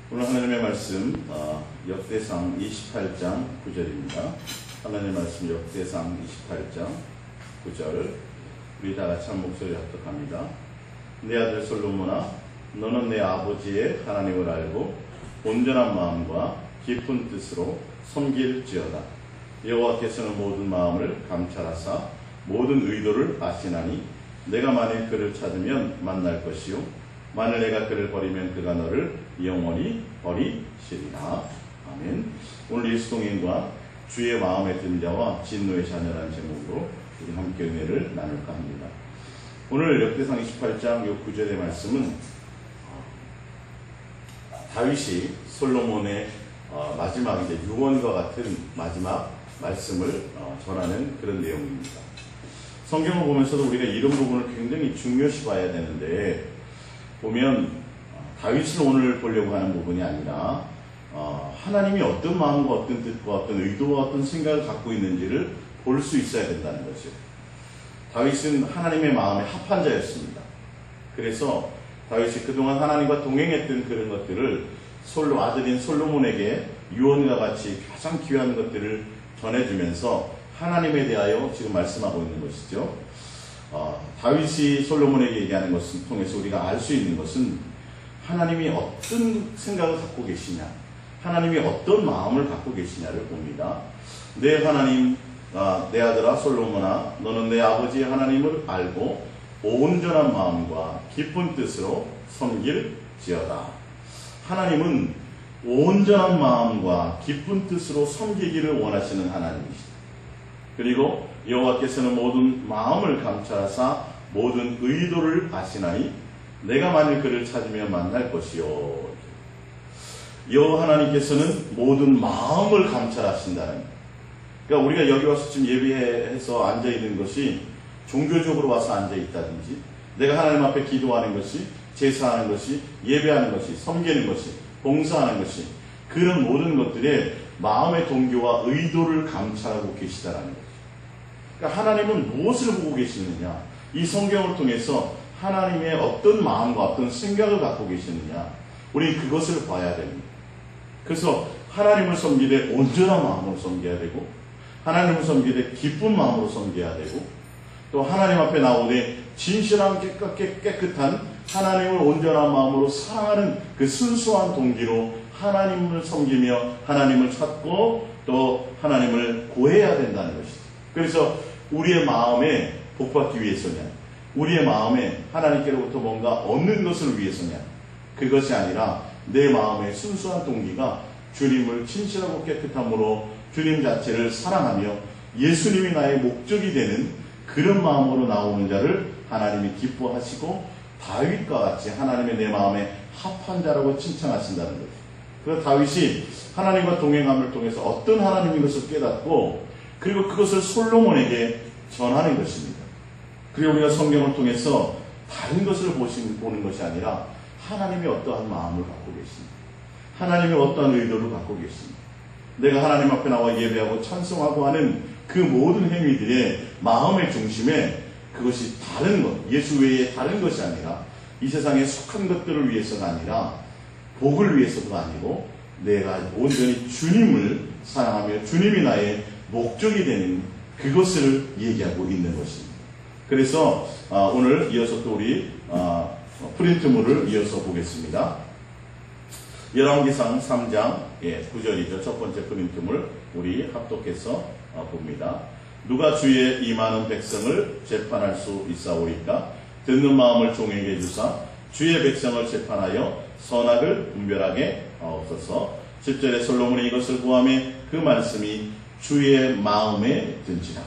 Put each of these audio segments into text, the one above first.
오늘 하나님의 말씀 역대상 28장 9절입니다. 하나님의 말씀 역대상 28장 9절 우리 다 같이 한 목소리 합독합니다. 내 아들 솔로몬아, 너는 내 아버지의 하나님을 알고 온전한 마음과 깊은 뜻으로 섬길지어다. 여호와께서는 모든 마음을 감찰하사 모든 의도를 아시나니 내가 만일 그를 찾으면 만날 것이요 만일 내가 그를 버리면 그가 너를 영원히 버리시리라. 아멘. 오늘 예수 동행과 주의 마음에 든 자와 진노의 자녀라는 제목으로 우리 함께 은혜를 나눌까 합니다. 오늘 역대상 28장 9절의 말씀은 다윗이 솔로몬의 마지막 유언과 같은 마지막 말씀을 전하는 그런 내용입니다. 성경을 보면서도 우리가 이런 부분을 굉장히 중요시 봐야 되는데, 보면 다윗을 오늘 보려고 하는 부분이 아니라 하나님이 어떤 마음과 어떤 뜻과 어떤 의도와 어떤 생각을 갖고 있는지를 볼 수 있어야 된다는 거죠. 다윗은 하나님의 마음에 합한 자였습니다. 그래서 다윗이 그동안 하나님과 동행했던 그런 것들을 아들인 솔로몬에게 유언과 같이 가장 귀한 것들을 전해주면서 하나님에 대하여 지금 말씀하고 있는 것이죠. 다윗이 솔로몬에게 얘기하는 것을 통해서 우리가 알 수 있는 것은 하나님이 어떤 생각을 갖고 계시냐, 하나님이 어떤 마음을 갖고 계시냐를 봅니다. 내 하나님, 내 아들아 솔로몬아, 너는 내 아버지의 하나님을 알고 온전한 마음과 깊은 뜻으로 섬길지어다. 하나님은 온전한 마음과 깊은 뜻으로 섬기기를 원하시는 하나님이시다. 그리고 여호와께서는 모든 마음을 감찰하사 모든 의도를 아시나니 내가 만일 그를 찾으면 만날 것이요. 여호와 하나님께서는 모든 마음을 감찰하신다는 거예요. 그러니까 우리가 여기 와서 지금 예배해서 앉아있는 것이 종교적으로 와서 앉아있다든지, 내가 하나님 앞에 기도하는 것이, 제사하는 것이, 예배하는 것이, 섬기는 것이, 봉사하는 것이, 그런 모든 것들의 마음의 동기와 의도를 감찰하고 계시다라는 거죠. 그러니까 하나님은 무엇을 보고 계시느냐, 이 성경을 통해서 하나님의 어떤 마음과 어떤 생각을 갖고 계시느냐, 우리 그것을 봐야 됩니다. 그래서 하나님을 섬기되 온전한 마음으로 섬겨야 되고, 하나님을 섬기되 기쁜 마음으로 섬겨야 되고, 또 하나님 앞에 나오되 진실한 깨끗한 하나님을 온전한 마음으로 사랑하는 그 순수한 동기로 하나님을 섬기며 하나님을 찾고 또 하나님을 구해야 된다는 것이죠. 그래서 우리의 마음에 복받기 위해서냐, 우리의 마음에 하나님께로부터 뭔가 얻는 것을 위해서냐, 그것이 아니라 내 마음의 순수한 동기가 주님을 진실하고 깨끗함으로 주님 자체를 사랑하며 예수님이 나의 목적이 되는 그런 마음으로 나오는 자를 하나님이 기뻐하시고 다윗과 같이 하나님의 내 마음에 합한 자라고 칭찬하신다는 거죠. 그래서 다윗이 하나님과 동행함을 통해서 어떤 하나님인 것을 깨닫고, 그리고 그것을 솔로몬에게 전하는 것입니다. 그리고 우리가 성경을 통해서 다른 것을 보는 것이 아니라 하나님이 어떠한 마음을 갖고 계십니다. 하나님이 어떠한 의도를 갖고 계십니다. 내가 하나님 앞에 나와 예배하고 찬송하고 하는 그 모든 행위들의 마음의 중심에 그것이 다른 것, 예수 외에 다른 것이 아니라 이 세상에 속한 것들을 위해서가 아니라 복을 위해서도 아니고 내가 온전히 주님을 사랑하며 주님이 나의 목적이 되는 그것을 얘기하고 있는 것입니다. 그래서 오늘 이어서 또 우리 프린트물을 이어서 보겠습니다. 열왕기상 3장 9절이죠. 첫 번째 프린트물 우리 합독해서 봅니다. 누가 주의 이 많은 백성을 재판할 수 있사오리까? 듣는 마음을 종에게 주사 주의 백성을 재판하여 선악을 분별하게 하옵소서. 10절에 솔로몬이 이것을 구하매 그 말씀이 주의 마음에 든지라.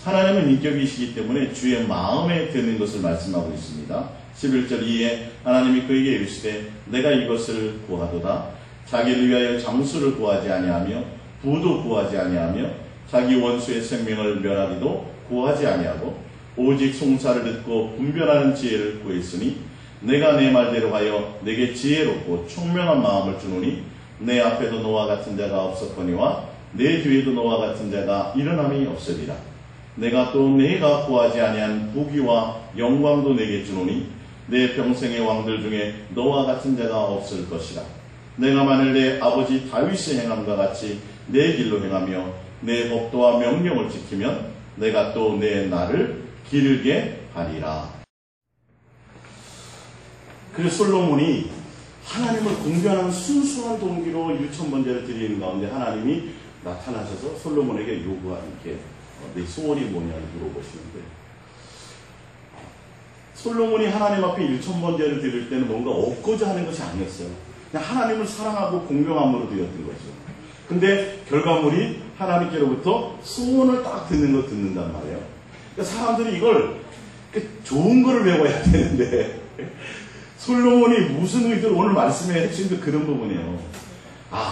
하나님은 인격이시기 때문에 주의 마음에 드는 것을 말씀하고 있습니다. 11절 이에 하나님이 그에게 이르시되 내가 이것을 구하도다. 자기를 위하여 장수를 구하지 아니하며 부도 구하지 아니하며 자기 원수의 생명을 멸하기도 구하지 아니하고 오직 송사를 듣고 분별하는 지혜를 구했으니 내가 내 말대로 하여 내게 지혜롭고 총명한 마음을 주노니 내 앞에도 너와 같은 자가 없었거니와 내 뒤에도 너와 같은 자가 일어남이 없으리라. 내가 또 내가 구하지 아니한 부귀와 영광도 내게 주노니 내 평생의 왕들 중에 너와 같은 자가 없을 것이라. 내가 만일 내 아버지 다윗의 행함과 같이 내 길로 행하며 내 법도와 명령을 지키면 내가 또 내 날을 기르게 하리라. 그래서 솔로몬이 하나님을 공경하는 순수한 동기로 1000번제를 드리는 가운데 하나님이 나타나셔서 솔로몬에게 요구한 게 내 소원이 뭐냐고 물어보시는데, 솔로몬이 하나님 앞에 1000번제를 드릴 때는 뭔가 얻고자 하는 것이 아니었어요. 그냥 하나님을 사랑하고 공경함으로 드렸던 거죠. 근데 결과물이 하나님께로부터 소원을 딱 듣는단 말이에요. 그러니까 사람들이 이걸 좋은 거를 배워야 되는데 솔로몬이 무슨 의도로, 오늘 말씀의 핵심도 그런 부분이에요.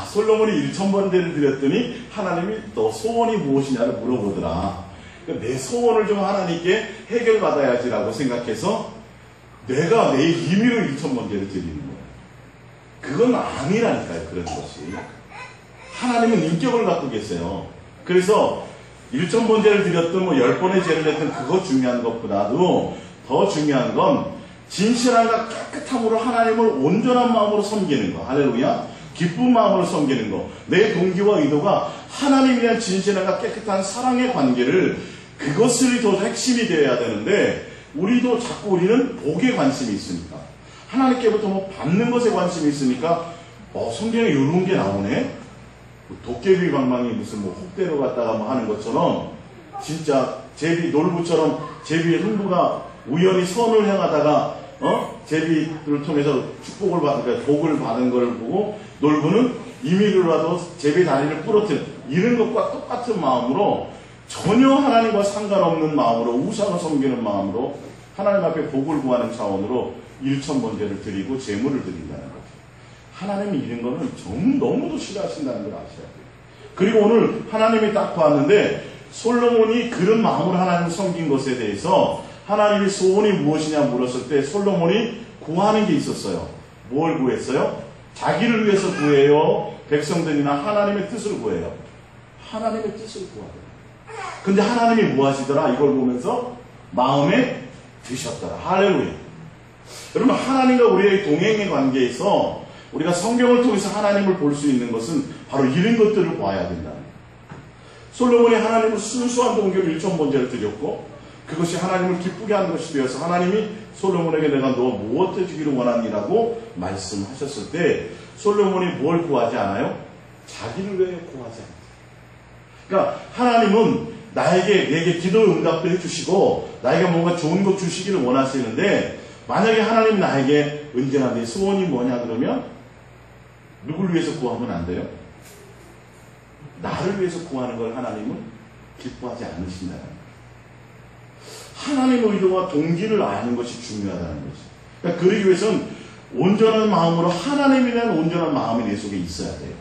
솔로몬이 1000번제를 드렸더니 하나님이 너 소원이 무엇이냐를 물어보더라. 그러니까 내 소원을 좀 하나님께 해결받아야지라고 생각해서 내가 내 임의로 1000번제를 드리는 거예요. 그건 아니라니까요. 그런 것이. 하나님은 인격을 갖고 계세요. 그래서 1000번제를 드렸든 10번의 죄를 냈든 그거 중요한 것보다도 더 중요한 건 진실함과 깨끗함으로 하나님을 온전한 마음으로 섬기는 거. 할렐루야. 기쁜 마음으로 섬기는 거. 내 동기와 의도가 하나님에 대한 진실함과 깨끗한 사랑의 관계를, 그것을 더 핵심이 되어야 되는데 우리도 자꾸 우리는 복에 관심이 있으니까, 하나님께부터 받는 것에 관심이 있으니까 성경에 이런 게 나오네. 도깨비 방망이 무슨 혹대로 갔다가 하는 것처럼, 진짜 제비 놀부처럼 제비의 흥부가 우연히 선을 행하다가 제비를 통해서 축복을 받으니까 복을 받은 걸 보고 놀부는 임의로라도 제비 다리를 부러뜨려, 이런 것과 똑같은 마음으로 전혀 하나님과 상관없는 마음으로 우상을 섬기는 마음으로 하나님 앞에 복을 구하는 차원으로 1000번제를 드리고 제물을 드린다는 거죠. 하나님이 이런 거는 너무도 싫어하신다는 걸 아셔야 돼요. 그리고 오늘 하나님이 딱 봤는데 솔로몬이 그런 마음으로 하나님을 섬긴 것에 대해서 하나님이 소원이 무엇이냐 물었을 때 솔로몬이 구하는 게 있었어요. 뭘 구했어요? 자기를 위해서 구해요? 백성들이나 하나님의 뜻을 구해요? 하나님의 뜻을 구하요. 근데 하나님이 뭐 하시더라? 이걸 보면서 마음에 드셨더라. 할렐루야. 여러분, 하나님과 우리의 동행의 관계에서 우리가 성경을 통해서 하나님을 볼 수 있는 것은 바로 이런 것들을 봐야 된다는 거예요. 솔로몬이 하나님을 순수한 동기로 1000번제를 드렸고 그것이 하나님을 기쁘게 하는 것이 되어서 하나님이 솔로몬에게 내가 너 무엇을 주기를 원하니라고 말씀하셨을 때 솔로몬이 뭘 구하지 않아요? 자기를 왜 구하지 않아요? 그러니까 하나님은 내게 기도 응답도 해주시고 나에게 뭔가 좋은 것 주시기를 원하시는데, 만약에 하나님 나에게 언제나 내 소원이 뭐냐 그러면 누굴 위해서 구하면 안 돼요? 나를 위해서 구하는 걸 하나님은 기뻐하지 않으신다는 거예요. 하나님의 의도와 동기를 아는 것이 중요하다는 거죠. 그러니까 그러기 위해서는 온전한 마음으로 하나님에 대한 온전한 마음이 내 속에 있어야 돼요.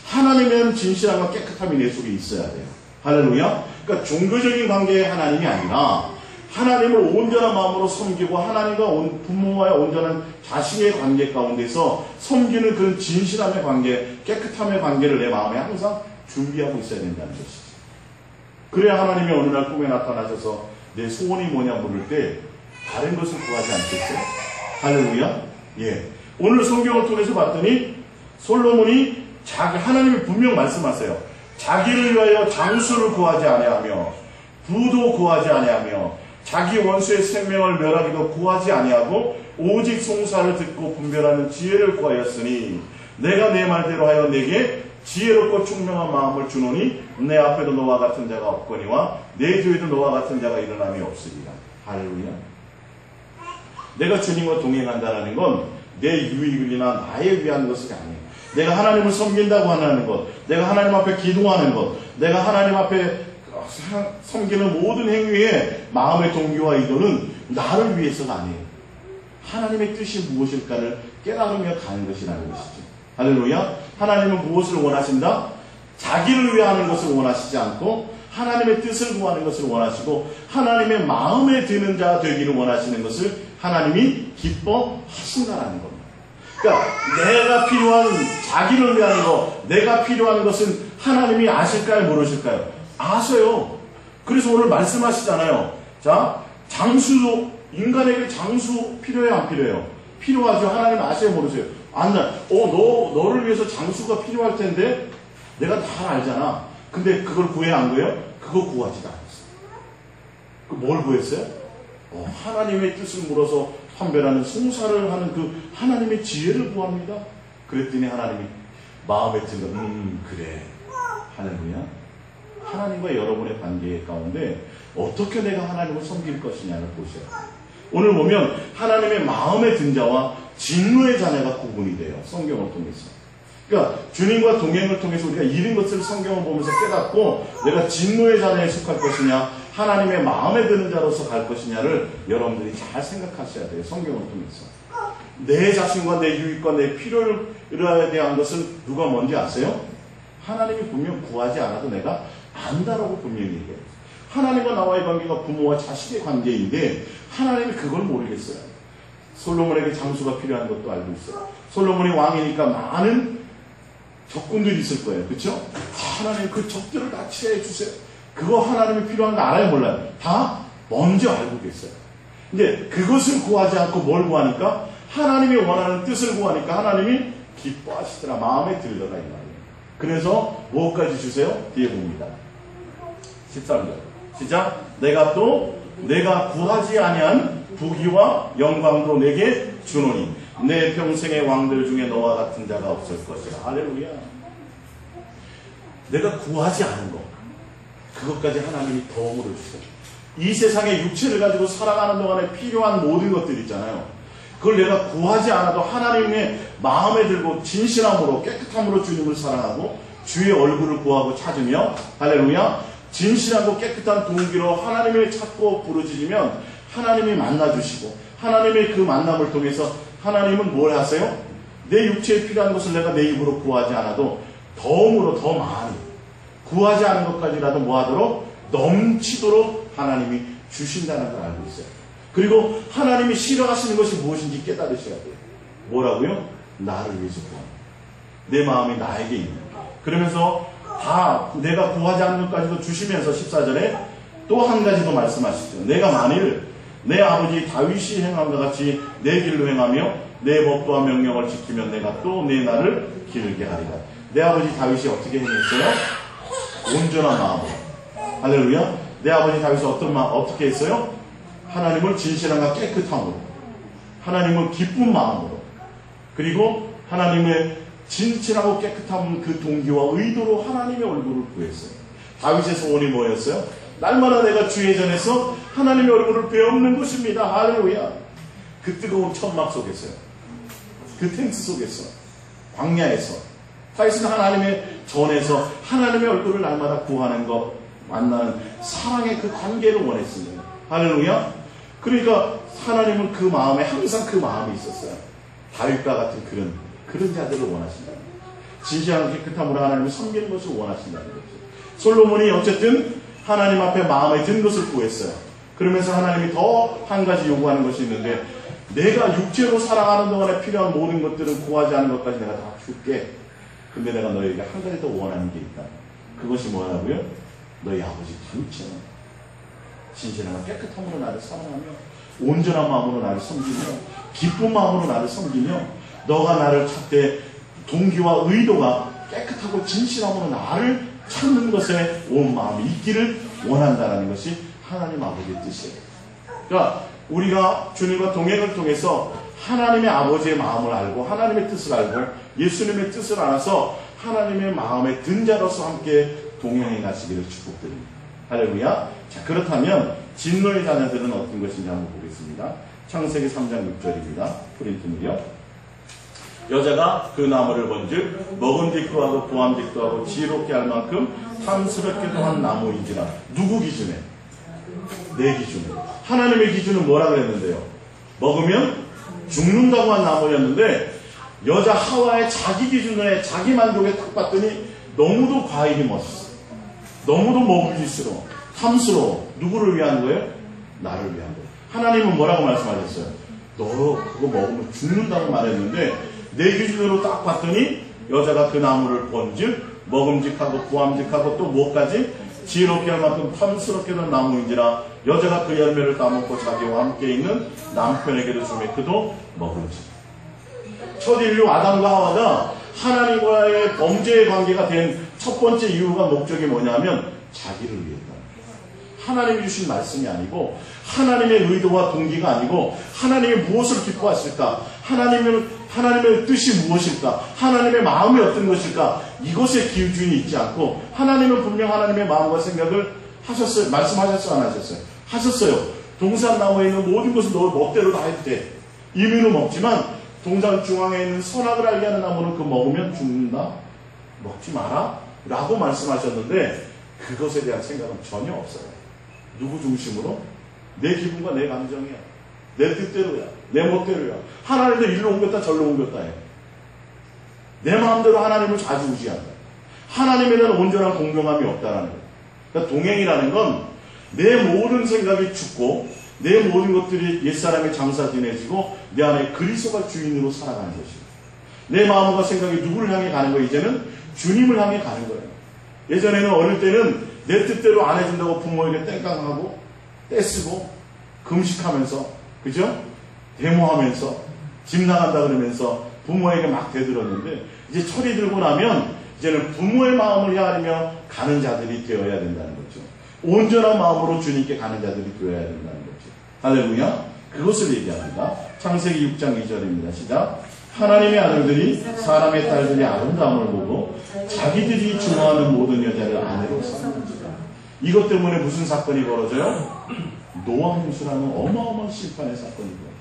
하나님에 대한 진실함과 깨끗함이 내 속에 있어야 돼요. 할렐루야. 그러니까 종교적인 관계의 하나님이 아니라 하나님을 온전한 마음으로 섬기고 하나님과 부모와의 온전한 자신의 관계 가운데서 섬기는 그런 진실함의 관계, 깨끗함의 관계를 내 마음에 항상 준비하고 있어야 된다는 것이죠. 그래야 하나님이 어느 날 꿈에 나타나셔서 내 소원이 뭐냐 물을 때 다른 것을 구하지 않겠어요? 할렐루야. 예. 오늘 성경을 통해서 봤더니 솔로몬이 하나님이 분명 말씀하세요. 자기를 위하여 장수를 구하지 아니하며 부도 구하지 아니하며 자기 원수의 생명을 멸하기도 구하지 아니하고 오직 송사를 듣고 분별하는 지혜를 구하였으니 내가 내 말대로 하여 내게 지혜롭고 총명한 마음을 주노니 내 앞에도 너와 같은 자가 없거니와 내 뒤에도 너와 같은 자가 일어남이 없으리라. 할렐루야. 내가 주님과 동행한다는 건 내 유익이나 나에 위한 것이 아니에요. 내가 하나님을 섬긴다고 하는 것, 내가 하나님 앞에 기도하는 것, 내가 하나님 앞에 섬기는 모든 행위의 마음의 동기와 의도는 나를 위해서가 아니에요. 하나님의 뜻이 무엇일까를 깨달으며 가는 것이라는 것이죠. 할렐루야. 하나님은 무엇을 원하신다? 자기를 위해 하는 것을 원하시지 않고 하나님의 뜻을 구하는 것을 원하시고 하나님의 마음에 드는 자 되기를 원하시는 것을 하나님이 기뻐하신다는 겁니다. 그러니까 내가 필요한, 자기를 위한 것, 내가 필요한 것은 하나님이 아실까요? 모르실까요? 아세요. 그래서 오늘 말씀하시잖아요. 자, 장수, 인간에게 장수 필요해요? 안 필요해요? 필요하죠. 하나님 아세요, 모르세요? 너를 위해서 장수가 필요할 텐데 내가 다 알잖아. 근데 그걸 구해 안 구해요? 그거 구하지도 않았어요. 뭘 구했어요? 하나님의 뜻을 물어서 판별하는 송사를 하는 그 하나님의 지혜를 구합니다. 그랬더니 하나님이 마음에 든다. 그래. 할렐루야. 하나님과 여러분의 관계 가운데 어떻게 내가 하나님을 섬길 것이냐를 보셔야 돼요. 오늘 보면 하나님의 마음에 든 자와 진노의 자녀가 구분이 돼요. 성경을 통해서. 그러니까 주님과 동행을 통해서 우리가 이런 것을 성경을 보면서 깨닫고 내가 진노의 자녀에 속할 것이냐 하나님의 마음에 드는 자로서 갈 것이냐를 여러분들이 잘 생각하셔야 돼요. 성경을 통해서. 내 자신과 내 유익과 내 필요에 대한 것을 누가 뭔지 아세요? 하나님이 분명 구하지 않아도 내가 안다라고 분명히 얘기해요. 하나님과 나와의 관계가 부모와 자식의 관계인데 하나님이 그걸 모르겠어요. 솔로몬에게 장수가 필요한 것도 알고 있어요. 솔로몬이 왕이니까 많은 적군들이 있을 거예요. 그렇죠? 하나님 그 적들을 다 치료해 주세요. 그거 하나님이 필요한 거 알아요? 몰라요? 다 먼저 알고 계세요. 이제 그것을 구하지 않고 뭘 구하니까 하나님이 원하는 뜻을 구하니까 하나님이 기뻐하시더라. 마음에 들더라 이 말이에요. 그래서 무엇까지 주세요? 뒤에 봅니다. 13절 시작. 내가 구하지 아니한 부귀와 영광도 내게 주노니 내 평생의 왕들 중에 너와 같은 자가 없을 것이라. 할렐루야. 내가 구하지 않은 것 그것까지 하나님이 덤으로 주세요. 이 세상의 육체를 가지고 살아가는 동안에 필요한 모든 것들 있잖아요. 그걸 내가 구하지 않아도 하나님의 마음에 들고 진실함으로 깨끗함으로 주님을 사랑하고 주의 얼굴을 구하고 찾으며 할렐루야 진실하고 깨끗한 동기로 하나님을 찾고 부르짖으면 하나님이 만나주시고 하나님의 그 만남을 통해서 하나님은 뭘 하세요? 내 육체에 필요한 것을 내가 내 입으로 구하지 않아도 덤으로 더 많이 구하지 않은 것까지라도 뭐하도록 넘치도록 하나님이 주신다는 걸 알고 있어요. 그리고 하나님이 싫어하시는 것이 무엇인지 깨달으셔야 돼요. 뭐라고요? 나를 위해서 구하는 내 마음이 나에게 있는 그러면서 다 내가 구하지 않는 것까지도 주시면서 14절에 또 한 가지 더 말씀하시죠. 내가 만일 내 아버지 다윗이 행함과 같이 내 길로 행하며 내 법도와 명령을 지키면 내가 또 내 날을 길게 하리라. 내 아버지 다윗이 어떻게 행했어요? 온전한 마음으로. 할렐루야. 내 아버지 다윗이 어떻게 했어요? 하나님을 진실함과 깨끗함으로 하나님을 기쁜 마음으로 그리고 하나님의 진실하고 깨끗한 그 동기와 의도로 하나님의 얼굴을 구했어요. 다윗의 소원이 뭐였어요? 날마다 내가 주의 전에서 하나님의 얼굴을 베옵는 것입니다. 할렐루야. 그 뜨거운 천막 속에서요. 그 텐트 속에서 광야에서 다윗은 하나님의 전에서 하나님의 얼굴을 날마다 구하는 것 만나는 사랑의 그 관계를 원했습니다. 할렐루야. 그러니까 하나님은 그 마음에 항상 그 마음이 있었어요. 다윗과 같은 그런 자들을 원하신다는 거죠. 진실한 깨끗함으로 하나님을 섬기는 것을 원하신다는 거죠. 솔로몬이 어쨌든 하나님 앞에 마음에 든 것을 구했어요. 그러면서 하나님이 더 한 가지 요구하는 것이 있는데 내가 육체로 살아가는 동안에 필요한 모든 것들은 구하지 않은 것까지 내가 다 줄게. 근데 내가 너에게 한 가지 더 원하는 게 있다. 그것이 뭐라고요? 너희 아버지 다윗처럼 진실한 깨끗함으로 나를 사랑하며 온전한 마음으로 나를 섬기며 기쁜 마음으로 나를 섬기며 너가 나를 찾되 동기와 의도가 깨끗하고 진실함으로 나를 찾는 것에 온 마음이 있기를 원한다는 것이 하나님 아버지의 뜻이에요. 그러니까 우리가 주님과 동행을 통해서 하나님의 아버지의 마음을 알고 하나님의 뜻을 알고 예수님의 뜻을 알아서 하나님의 마음에 든 자로서 함께 동행해 가시기를 축복드립니다. 할렐루야. 자, 그렇다면 진노의 자녀들은 어떤 것인지 한번 보겠습니다. 창세기 3장 6절입니다. 프린트 무려. 여자가 그 나무를 본즉 먹음직도 하고 보암직도 하고 지혜롭게 할 만큼 탐스럽게도 한 나무인지라. 누구 기준에? 내 기준에. 하나님의 기준은 뭐라 그랬는데요? 먹으면 죽는다고 한 나무였는데 여자 하와의 자기 기준에 자기 만족에 딱 봤더니 너무도 과일이 멋있어. 너무도 먹음직스러워. 탐스러워. 누구를 위한 거예요? 나를 위한 거예요. 하나님은 뭐라고 말씀하셨어요? 너 그거 먹으면 죽는다고 말했는데 내 기준으로 딱 봤더니 여자가 그 나무를 본즉 먹음직하고 부함직하고 또 뭐까지? 지혜롭게 할 만큼 탐스럽게 된 나무인지라. 여자가 그 열매를 따먹고 자기와 함께 있는 남편에게도 주매 그도 먹음직. 첫 인류 아담과 하와가 하나님과의 범죄의 관계가 된 첫 번째 이유가 목적이 뭐냐면 자기를 위했다. 하나님이 주신 말씀이 아니고 하나님의 의도와 동기가 아니고 하나님이 무엇을 기뻐하실까? 하나님의 뜻이 무엇일까? 하나님의 마음이 어떤 것일까? 이것에 기준이 있지 않고 하나님은 분명 하나님의 마음과 생각을 하셨어요. 말씀하셨어요? 안 하셨어요? 하셨어요. 동산나무에 있는 모든 것을 너 멋대로 다 해도 돼. 임의로 먹지만 동산 중앙에 있는 선악을 알게 하는 나무는 그 먹으면 죽는다. 먹지 마라. 라고 말씀하셨는데 그것에 대한 생각은 전혀 없어요. 누구 중심으로? 내 기분과 내 감정이야. 내 뜻대로야. 내 멋대로야. 하나님도 일로 옮겼다 절로 옮겼다 해. 내 마음대로 하나님을 좌지우지한다. 하나님에 대한 온전한 공평함이 없다라는 거예요. 그러니까 동행이라는 건 내 모든 생각이 죽고 내 모든 것들이 옛사람의 장사 지내지고 내 안에 그리스도가 주인으로 살아가는 것이에요. 내 마음과 생각이 누구를 향해 가는 거예요? 이제는 주님을 향해 가는 거예요. 예전에는 어릴 때는 내 뜻대로 안 해준다고 부모에게 땡깡하고 떼쓰고 금식하면서 그죠? 데모하면서 집 나간다 그러면서 부모에게 막 대들었는데 이제 철이 들고 나면 이제는 부모의 마음을 헤아리며 가는 자들이 되어야 된다는 거죠. 온전한 마음으로 주님께 가는 자들이 되어야 된다는 거죠. 할렐루야. 그것을 얘기합니다. 창세기 6장 2절입니다. 시작. 하나님의 아들들이 사람의 딸들의 아름다움을 보고 자기들이 좋아하는 모든 여자를 아내로 삼는지라. 이것 때문에 무슨 사건이 벌어져요? 노아 홍수라는 어마어마한 심판의 사건이 벌어져요.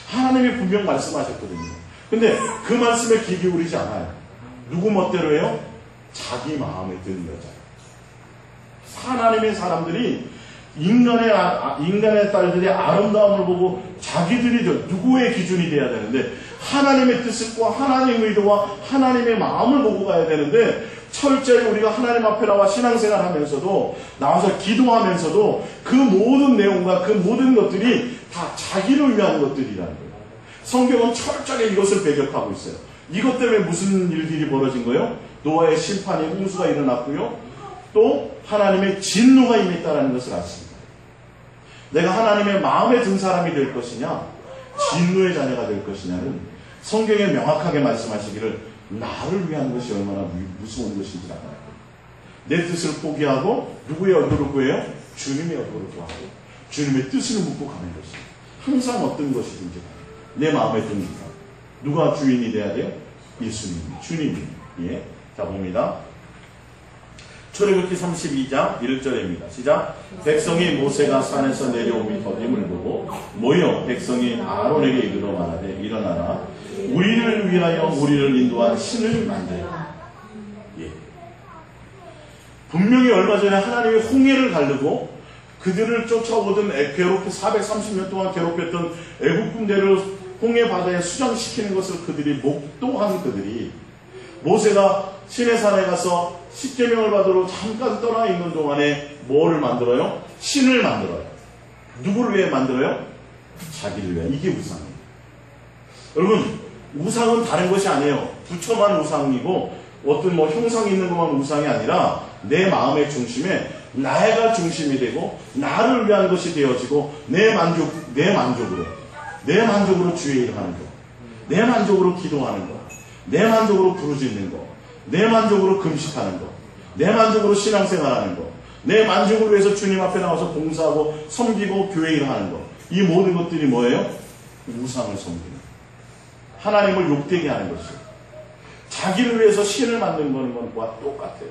하나님이 분명 말씀하셨거든요. 근데 그 말씀에 귀 기울이지 않아요. 누구 멋대로 해요? 자기 마음에 드는 여자. 하나님의 사람들이 인간의 딸들의 아름다움을 보고 자기들이 누구의 기준이 돼야 되는데 하나님의 뜻과 하나님의 의도와 하나님의 마음을 보고 가야 되는데 철저히 우리가 하나님 앞에 나와 신앙생활 하면서도 나와서 기도하면서도 그 모든 내용과 그 모든 것들이 다 자기를 위한 것들이라는 거예요. 성경은 철저하게 이것을 배격하고 있어요. 이것 때문에 무슨 일들이 벌어진 거예요? 노아의 심판이 홍수가 일어났고요. 또 하나님의 진노가 임했다는 것을 아십니다. 내가 하나님의 마음에 든 사람이 될 것이냐 진노의 자녀가 될 것이냐는 성경에 명확하게 말씀하시기를 나를 위한 것이 얼마나 무서운 것인지 알아요. 내 뜻을 포기하고 누구의 얼굴을 구해요? 주님의 얼굴을 구하고 주님의 뜻을 묻고 가는 것입니다. 항상 어떤 것이든지 내 마음에 듭니다. 누가 주인이 돼야 돼요? 예수님, 주님이. 예. 자, 봅니다. 출애굽기 32장 1절입니다. 시작. 백성이 모세가 산에서 내려오미 더딤을 보고 모여 백성이 아론에게 이르러 말하되 일어나라. 우리를 위하여 우리를 인도한 신을 만들라. 예. 분명히 얼마 전에 하나님이 홍해를 가르고 그들을 쫓아오던 괴롭히 430년 동안 괴롭혔던 애국 군대를 홍해 바다에 수장시키는 것을 그들이 목도한 그들이 모세가 시내산에 가서 십계명을 받으러 잠깐 떠나 있는 동안에 뭐를 만들어요? 신을 만들어요. 누구를 위해 만들어요? 자기를 위해. 이게 우상이에요. 여러분, 우상은 다른 것이 아니에요. 부처만 우상이고 어떤 형상이 있는 것만 우상이 아니라 내 마음의 중심에 나가 중심이 되고 나를 위한 것이 되어지고 내 만족으로 주의 일을 하는 것, 내 만족으로 기도하는 것, 내 만족으로 부르짖는 것, 내 만족으로 금식하는 것, 내 만족으로 신앙생활하는 것, 내 만족을 위해서 주님 앞에 나와서 봉사하고 섬기고 교회 일을 하는 것, 이 모든 것들이 뭐예요? 우상을 섬기는 것. 하나님을 욕되게 하는 것이에요. 자기를 위해서 신을 만드는 것과 똑같아요.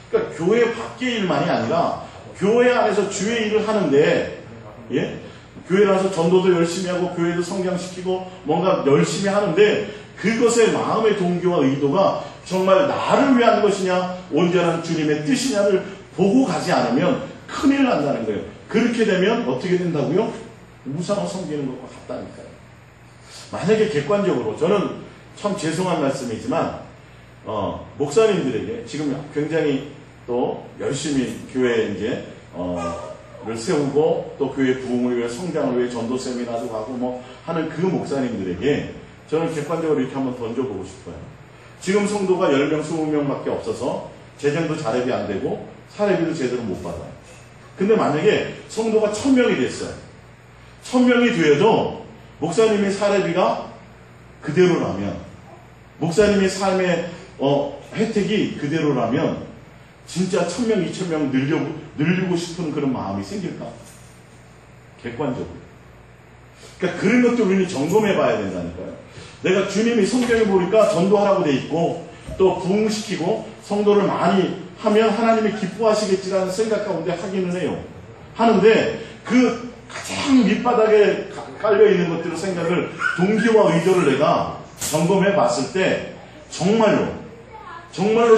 그러니까 교회 밖의 일만이 아니라 교회 안에서 주의 일을 하는데, 예? 교회 나서 전도도 열심히 하고 교회도 성장시키고 뭔가 열심히 하는데 그것의 마음의 동기와 의도가 정말 나를 위한 것이냐 온전한 주님의 뜻이냐를 보고 가지 않으면 큰일 난다는 거예요. 그렇게 되면 어떻게 된다고요? 우상을 섬기는 것과 같다니까요. 만약에 객관적으로 저는 참 죄송한 말씀이지만 목사님들에게 지금 굉장히 또 열심히 교회에 이제 를 세우고 또 교회 부흥을 위해 성장을 위해 전도 세미나도 가고 뭐 하는 그 목사님들에게 저는 객관적으로 이렇게 한번 던져보고 싶어요. 지금 성도가 10명, 20명밖에 없어서 재정도 자립이 안 되고 사례비도 제대로 못 받아요. 근데 만약에 성도가 1000명이 됐어요. 1000명이 되어도 목사님의 사례비가 그대로라면, 목사님의 삶의 혜택이 그대로라면 진짜 1000명, 2000명 늘리고 싶은 그런 마음이 생길까? 객관적으로. 그러니까 그런 것도 우리는 점검해 봐야 된다니까요. 내가 주님이 성경에 보니까 전도하라고 돼 있고 또 부흥시키고 성도를 많이 하면 하나님이 기뻐하시겠지라는 생각 가운데 하기는 해요. 하는데 그 가장 밑바닥에 깔려있는 것들을 생각을, 동기와 의도를 내가 점검해 봤을 때 정말로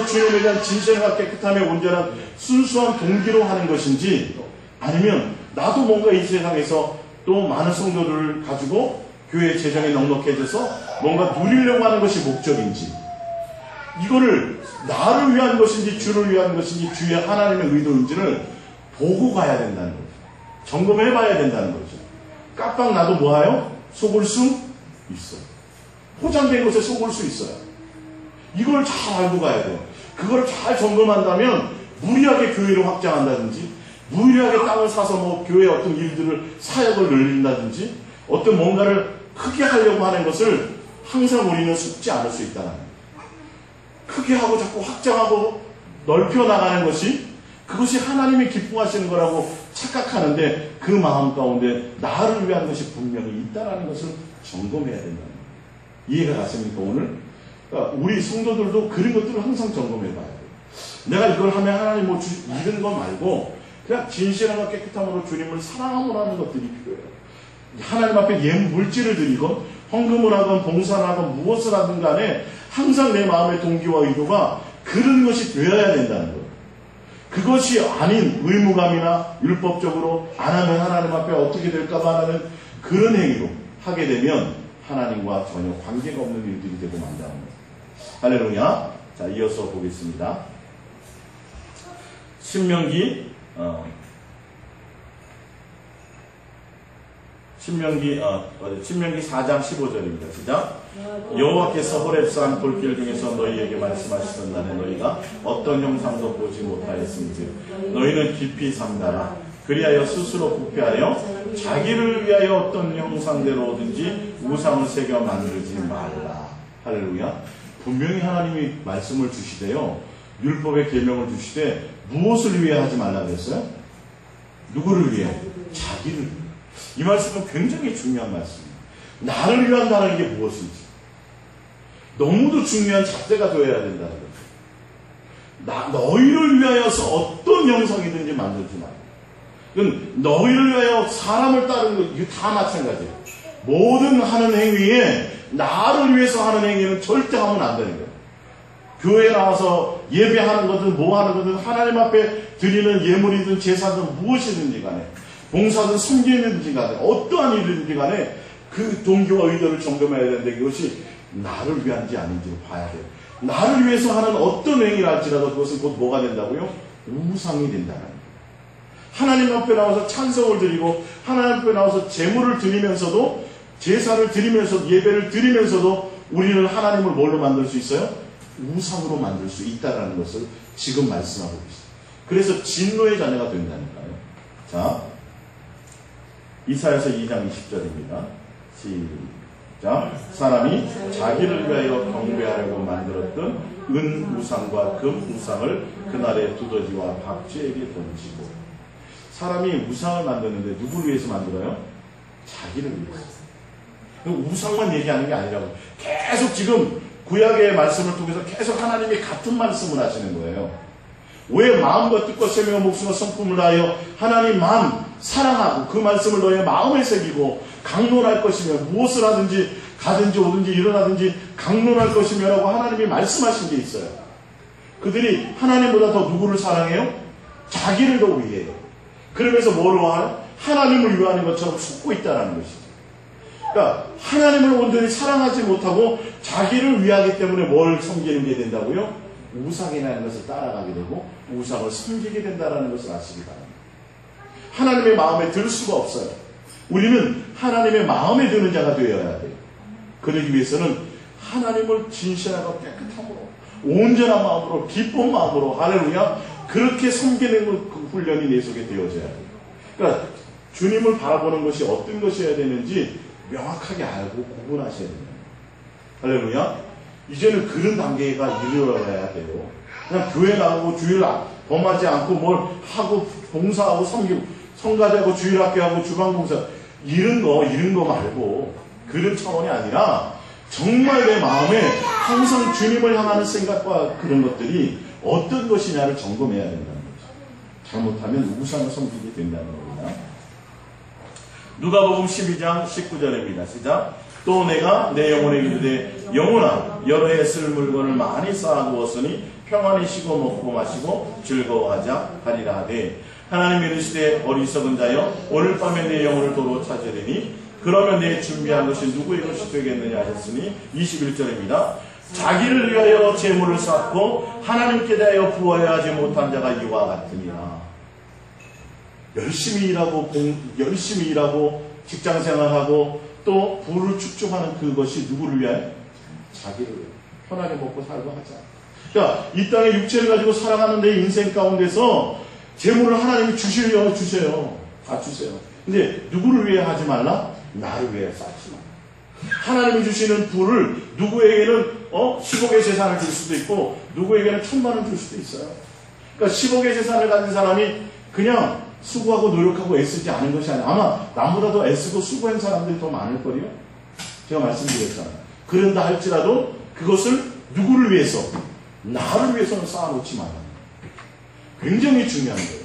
주님에 대한 진실과 깨끗함에 온전한 순수한 동기로 하는 것인지, 아니면 나도 뭔가 이 세상에서 또 많은 성도들을 가지고 교회 재정에 넉넉해져서 뭔가 누리려고 하는 것이 목적인지, 이거를 나를 위한 것인지 주를 위한 것인지 주의 하나님의 의도인지를 보고 가야 된다는 거죠. 점검해 봐야 된다는 거죠. 깜빡 나도 뭐하요? 속을 수 있어요. 포장된 것에 속을 수 있어요. 이걸 잘 알고 가야 돼요. 그걸 잘 점검한다면 무리하게 교회를 확장한다든지, 무리하게 땅을 사서 뭐 교회 어떤 일들을, 사역을 늘린다든지, 어떤 뭔가를 크게 하려고 하는 것을 항상 우리는 속지 않을 수 있다는 거예요. 크게 하고 자꾸 확장하고 넓혀 나가는 것이, 그것이 하나님이 기뻐하시는 거라고 착각하는데 그 마음 가운데 나를 위한 것이 분명히 있다는 것을 점검해야 된다는 거예요. 이해가 가십니까 오늘? 그러니까 우리 성도들도 그런 것들을 항상 점검해 봐야 돼요. 내가 이걸 하면 하나님 뭐 이런 거 말고 그냥 진실함과 깨끗함으로 주님을 사랑함으로 하는 것들이 필요해요. 하나님 앞에 물질을 드리건 헌금을 하건 봉사를 하건 무엇을 하든 간에 항상 내 마음의 동기와 의도가 그런 것이 되어야 된다는 거예요. 그것이 아닌 의무감이나 율법적으로 안 하면 하나님 앞에 어떻게 될까봐 하는 그런 행위로 하게 되면 하나님과 전혀 관계가 없는 일들이 되고 만다는 거예요. 할렐루야. 자, 이어서 보겠습니다. 신명기 4장 15절입니다. 시작. 여호와께서 호렙산 돌길 중에서 너희에게 말씀하시던 날에 너희가 어떤 형상도 보지 못하였음즉 너희는 깊이 삼가라. 그리하여 스스로 부패하여 자기를 위하여 어떤 형상대로든지 우상을 새겨 만들지 말라. 할렐루야. 분명히 하나님이 말씀을 주시되요, 율법의 계명을 주시되 무엇을 위해 하지 말라 그랬어요? 누구를 위해? 자기를 위해. 이 말씀은 굉장히 중요한 말씀입니다. 나를 위한다는 게 무엇인지 너무도 중요한 잣대가 되어야 된다는 거죠. 너희를 위하여서 어떤 형상이든지 만들지 말고, 너희를 위하여 사람을 따르는 거, 이거 다 마찬가지예요. 모든 하는 행위에 나를 위해서 하는 행위는 절대 하면 안 되는 거예요. 교회에 나와서 예배하는 거든 뭐 하는 거든 하나님 앞에 드리는 예물이든 제사든 무엇이든지 간에, 봉사든 섬기는지 간에, 어떠한 일이든지 간에 그 동기와 의도를 점검해야 되는데 그것이 나를 위한지 아닌지를 봐야 돼요. 나를 위해서 하는 어떤 행위를 할지라도 그것은 곧 뭐가 된다고요? 우상이 된다는 거예요. 하나님 앞에 나와서 찬송을 드리고 하나님 앞에 나와서 제물을 드리면서도, 제사를 드리면서, 예배를 드리면서도 우리는 하나님을 뭘로 만들 수 있어요? 우상으로 만들 수 있다는 것을 지금 말씀하고 있어요. 그래서 진노의 자녀가 된다니까요. 자, 이사야서 2장 20절입니다. 시작. 사람이 자기를 위하여 경배하려고 만들었던 은 우상과 금 우상을 그날의 두더지와 박쥐에게 던지고. 사람이 우상을 만드는데 누구를 위해서 만들어요? 자기를 위해서. 우상만 얘기하는 게 아니라고. 계속 지금 구약의 말씀을 통해서 계속 하나님이 같은 말씀을 하시는 거예요. 왜 마음과 뜻과 생명과 목숨과 성품을 다하여 하나님만 사랑하고 그 말씀을 너의 마음에 새기고 강론할 것이며, 무엇을 하든지 가든지 오든지 일어나든지 강론할 것이며 라고 하나님이 말씀하신 게 있어요. 그들이 하나님보다 더 누구를 사랑해요? 자기를 더 위해요. 그러면서 뭐로 하나요? 하나님을 위하는 것처럼 속고 있다는 것이죠. 그러니까 하나님을 온전히 사랑하지 못하고 자기를 위하기 때문에 뭘 섬기는 게 된다고요? 우상이라는 것을 따라가게 되고 우상을 섬기게 된다는 것을 아시기 바랍니다. 하나님의 마음에 들 수가 없어요. 우리는 하나님의 마음에 드는 자가 되어야 돼요. 그러기 위해서는 하나님을 진실하고 깨끗함으로, 온전한 마음으로, 기쁜 마음으로, 할렐루야, 그렇게 섬기는 그 훈련이 내 속에 되어져야 돼요. 그러니까 주님을 바라보는 것이 어떤 것이어야 되는지 명확하게 알고 구분하셔야 됩니다. 할렐루야. 이제는 그런 단계가 이르러야 돼요. 그냥 교회 나가고 주일 범하지 않고 뭘 하고 봉사하고 섬기고 성가대하고 주일학교하고 주방봉사 이런 거 말고 그런 차원이 아니라 정말 내 마음에 항상 주님을 향하는 생각과 그런 것들이 어떤 것이냐를 점검해야 된다는 거죠. 잘못하면 우상을 섬기게 된다는 겁니다. 누가복음 12장 19절입니다. 시작. 또 내가 내 영혼에 이르되 영혼아 여러 해 쓸 물건을 많이 쌓아두었으니 평안히 쉬고 먹고 마시고 즐거워하자 하리라 하되 하나님이 이르시되 어리석은 자여 오늘 밤에 내 영혼을 도로 찾으리니 그러면 내 준비한 것이 누구의 것이 되겠느냐 하셨으니 21절입니다. 자기를 위하여 재물을 쌓고 하나님께 대하여 부어야 하지 못한 자가 이와 같으니라. 열심히 일하고 직장생활하고 또 부를 축적하는 그것이 누구를 위하여? 자기를 위하여. 편하게 먹고 살고 하자. 그러니까 이 땅에 육체를 가지고 살아가는 내 인생 가운데서 재물을 하나님이 주세요. 다 주세요. 근데 누구를 위해 하지 말라? 나를 위해 쌓지 말라. 하나님이 주시는 부를 누구에게는 10억의 재산을 줄 수도 있고 누구에게는 1000만 원 줄 수도 있어요. 그러니까 10억의 재산을 가진 사람이 그냥 수고하고 노력하고 애쓰지 않은 것이 아니라 아마 남보다 더 애쓰고 수고한 사람들이 더 많을 거예요. 제가 말씀드렸잖아요. 그런다 할지라도 그것을 누구를 위해서? 나를 위해서는 쌓아놓지 말라. 굉장히 중요한 거예요.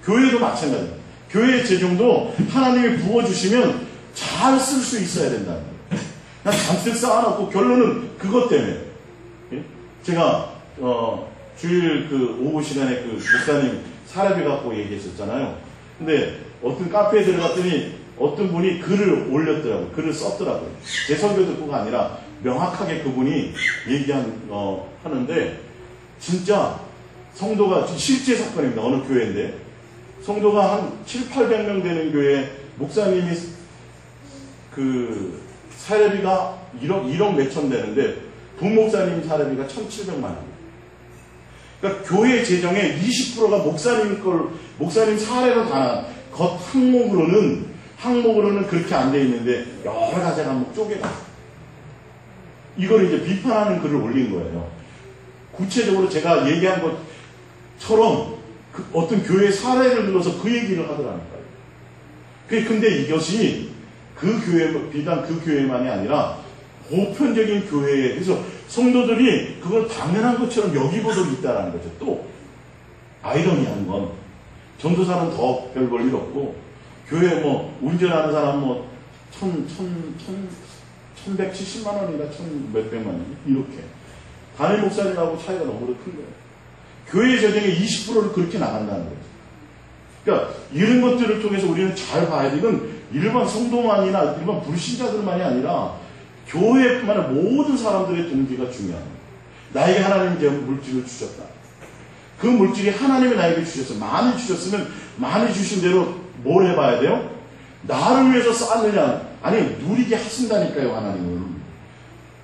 교회도 마찬가지예요. 교회의 재정도 하나님이 부어주시면 잘 쓸 수 있어야 된다는 거예요. 그냥 잔뜩 쌓아놓고 결론은 그것 때문에. 제가 주일 오후 시간에 목사님 사례비 갖고 얘기했었잖아요. 근데 어떤 카페에 들어갔더니 어떤 분이 글을 올렸더라고요. 글을 썼더라고요. 제 설교 듣고가 아니라 명확하게 그분이 하는데 진짜 성도가 실제 사건입니다. 어느 교회인데 성도가 한 700~800명 되는 교회 목사님이 사례비가 1억 몇천 되는데 부목사님 사례비가 1,700만 원. 그러니까 교회 재정의 20%가 목사님 사례로 다 겉 항목으로는 그렇게 안 돼 있는데 여러 가지 항목 쪼개가. 이걸 이제 비판하는 글을 올린 거예요. 구체적으로 제가 얘기한 것처럼 어떤 교회 사례를 들어서 그 얘기를 하더라니까요. 근데 이것이 비단 그 교회만이 아니라 보편적인 교회에, 그래서 성도들이 그걸 당연한 것처럼 여기고도 있다라는 거죠. 또 아이러니한 건 전도사는 더 별 볼 일 없고 교회 운전하는 사람 1170만 원인가 1000몇백만 원 이렇게 담임 목사님하고 차이가 너무도 큰 거예요. 교회 재정의 20%를 그렇게 나간다는 거죠. 그러니까 이런 것들을 통해서 우리는 잘 봐야 돼. 이건 일반 성도만이나 일반 불신자들만이 아니라 교회뿐만 아니라 모든 사람들의 동기가 중요한 거예요. 나에게 하나님이 물질을 주셨다. 그 물질이 하나님이 나에게 주셨어. 많이 주셨으면 많이 주신 대로 뭘 해봐야 돼요? 나를 위해서 쌓느냐? 아니 누리게 하신다니까요. 하나님은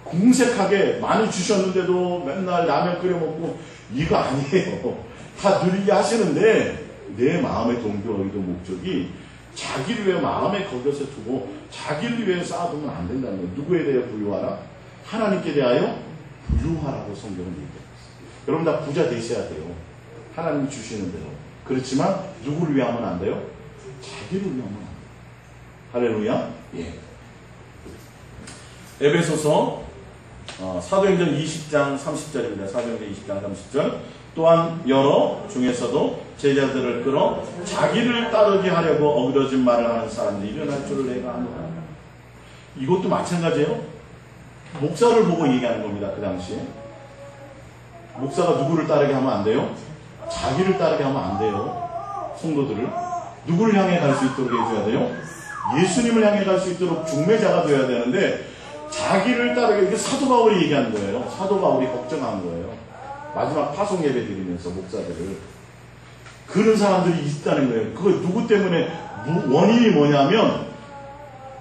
공색하게 많이 주셨는데도 맨날 라면 끓여 먹고 이거 아니에요. 다 누리게 하시는데 내 마음의 동기, 의도, 목적이 자기를 위해 마음에 거기서 두고 자기를 위해 쌓아두면 안 된다는 거예요. 누구에 대해 부유하라? 하나님께 대하여 부유하라고 성경은 얘기합니다. 여러분 다 부자 되셔야 돼요. 하나님이 주시는 대로. 그렇지만 누구를 위해 하면 안 돼요? 자기를 위해 하면 안 돼요. 할렐루야. 예. 에베소서 사도행전 20장 30절입니다. 사도행전 20장 30절. 또한 여러 중에서도 제자들을 끌어 자기를 따르게 하려고 어그러진 말을 하는 사람들이 일어날 줄을 내가 아노라. 이것도 마찬가지예요. 목사를 보고 얘기하는 겁니다. 그 당시에. 목사가 누구를 따르게 하면 안 돼요? 자기를 따르게 하면 안 돼요. 성도들을. 누구를 향해 갈 수 있도록 해줘야 돼요? 예수님을 향해 갈 수 있도록 중매자가 되어야 되는데 자기를 따르게, 이게 사도 바울이 얘기하는 거예요. 사도 바울이 걱정한 거예요. 마지막 파송 예배 드리면서 목사들을. 그런 사람들이 있다는 거예요. 그거 누구 때문에, 원인이 뭐냐면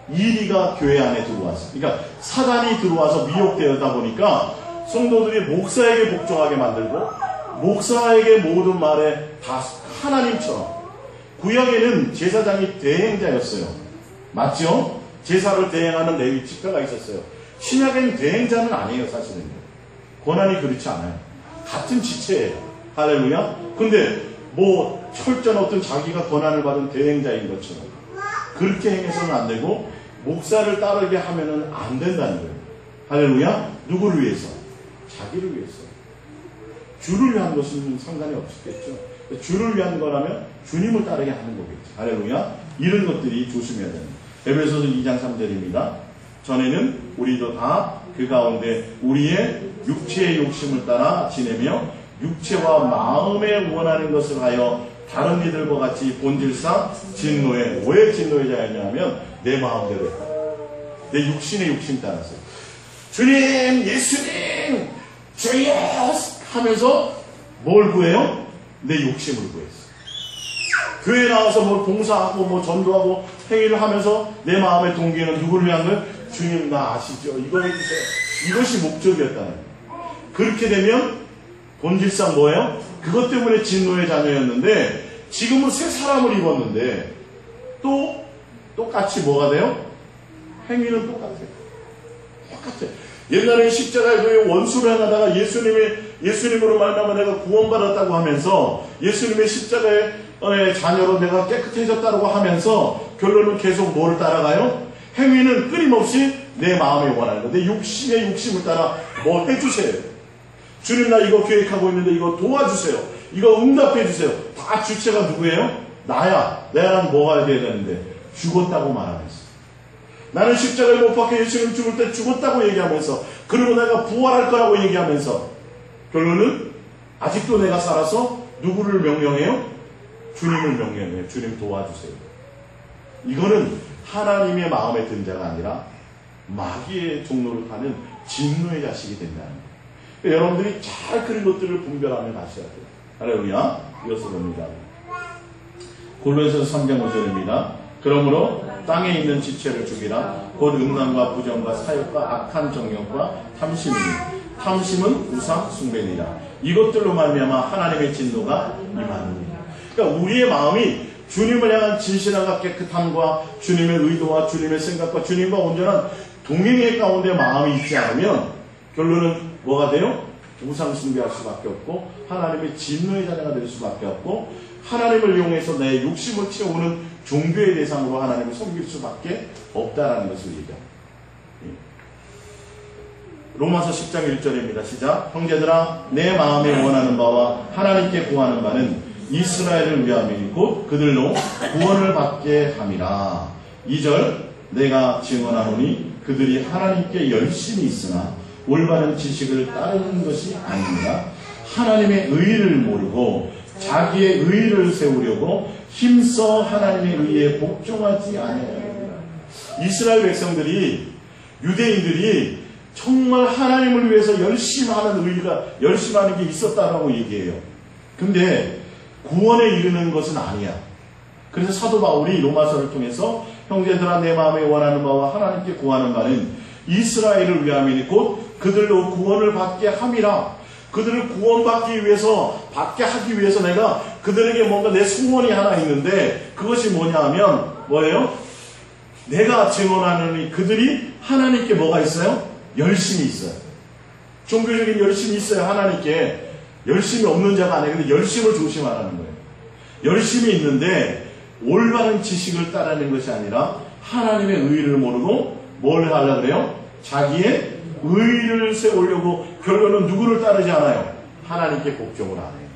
이리가 교회 안에 들어와서, 그러니까 사단이 들어와서 미혹되었다 보니까 성도들이 목사에게 복종하게 만들고 목사에게 모든 말에 다 하나님처럼. 구약에는 제사장이 대행자였어요. 맞죠? 제사를 대행하는 레위 지파가 있었어요. 신약에는 대행자는 아니에요, 사실은. 고난이 그렇지 않아요. 같은 지체예요. 할렐루야. 근데 뭐 철저한 어떤 자기가 고난을 받은 대행자인 것처럼 그렇게 행해서는 안 되고 목사를 따르게 하면은 안 된다는 거예요. 할렐루야. 누구를 위해서? 자기를 위해서. 주를 위한 것은 상관이 없겠죠. 주를 위한 거라면 주님을 따르게 하는 거겠죠. 할렐루야. 이런 것들이 조심해야 됩니다. 에베소서 2장 3절입니다. 전에는 우리도 다 그 가운데 우리의 육체의 욕심을 따라 지내며 육체와 마음에 원하는 것을 하여 다른 이들과 같이 본질상 진노에, 왜 진노의 자였냐면 내 마음대로 했다. 내 육신의 욕심 따라서. 주님, 예수님, 주여 하면서 뭘 구해요? 내 욕심을 구했어. 교회 나와서 뭘 봉사하고 뭐 전도하고 행위를 하면서 내 마음의 동기는 누구를 위한 거예요? 주님, 나 아시죠? 이거 해주세요. 이것이 목적이었다는 거예요. 그렇게 되면 본질상 뭐예요? 그것 때문에 진노의 자녀였는데 지금은 새 사람을 입었는데 또 똑같이 뭐가 돼요? 행위는 똑같아요. 똑같아요. 옛날에 십자가에 원수를 행하다가 예수님으로 말미암아 내가 구원받았다고 하면서 예수님의 십자가의 자녀로 내가 깨끗해졌다고 하면서 결론은 계속 뭐를 따라가요? 행위는 끊임없이 내 마음에 원하는 거. 내 육신의 욕심을 따라 뭐 해주세요. 주님, 나 이거 계획하고 있는데 이거 도와주세요. 이거 응답해주세요. 다 주체가 누구예요? 나야. 내랑 뭐가 돼야 되는데 죽었다고 말하면서. 나는 십자가에 못 박혀 예수님 죽을 때 죽었다고 얘기하면서, 그리고 내가 부활할 거라고 얘기하면서 결론은 아직도 내가 살아서 누구를 명령해요? 주님을 명령해요. 주님 도와주세요. 이거는 하나님의 마음에 든 자가 아니라 마귀의 종로를 타는 진노의 자식이 된다는 거예요. 그러니까 여러분들이 잘 그런 것들을 분별하며 가셔야 돼요. 할렐루야. 이어서 봅니다. 골로새서 3장 5절입니다. 그러므로 땅에 있는 지체를 죽이라. 곧 음란과 부정과 사욕과 악한 정욕과 탐심이니 탐심은 우상 숭배니라. 이것들로 말미암아 하나님의 진노가 임하느니라. 그러니까 우리의 마음이 주님을 향한 진실함과 깨끗함과 주님의 의도와 주님의 생각과 주님과 온전한 동행의 가운데 마음이 있지 않으면 결론은 뭐가 돼요? 우상 숭배할 수밖에 없고 하나님의 진노의 자녀가 될 수밖에 없고 하나님을 이용해서 내 욕심을 채우는 종교의 대상으로 하나님을 섬길 수밖에 없다라는 것을 얘기합니다. 로마서 10장 1절입니다. 시작. 형제들아, 내 마음에 원하는 바와 하나님께 구하는 바는 이스라엘을 위함이니 곧 그들로 구원을 받게 함이라. 2절. 내가 증언하노니 그들이 하나님께 열심히 있으나 올바른 지식을 따르는 것이 아닙니다. 하나님의 의의를 모르고 자기의 의의를 세우려고 힘써 하나님의 의의에 복종하지 아니하느니라. 이스라엘 백성들이, 유대인들이 정말 하나님을 위해서 열심히 하는 게 있었다라고 얘기해요. 근데 구원에 이르는 것은 아니야. 그래서 사도 바울이 로마서를 통해서 형제들아, 내 마음에 원하는 바와 하나님께 구하는 바는 이스라엘을 위함이니 곧 그들로 구원을 받게 함이라. 그들을 구원받기 위해서, 받게 하기 위해서 내가 그들에게 뭔가 내 소원이 하나 있는데 그것이 뭐냐 하면 뭐예요? 내가 증언하느니 그들이 하나님께 뭐가 있어요? 열심히 있어요. 종교적인 열심이 있어요. 하나님께 열심이 없는 자가 아니에요. 근데 열심을 조심하라는 거예요. 열심이 있는데 올바른 지식을 따르는 것이 아니라 하나님의 의의를 모르고 뭘 하려고 그래요? 자기의 의의를 세우려고 결론은 누구를 따르지 않아요? 하나님께 복종을 안 해요.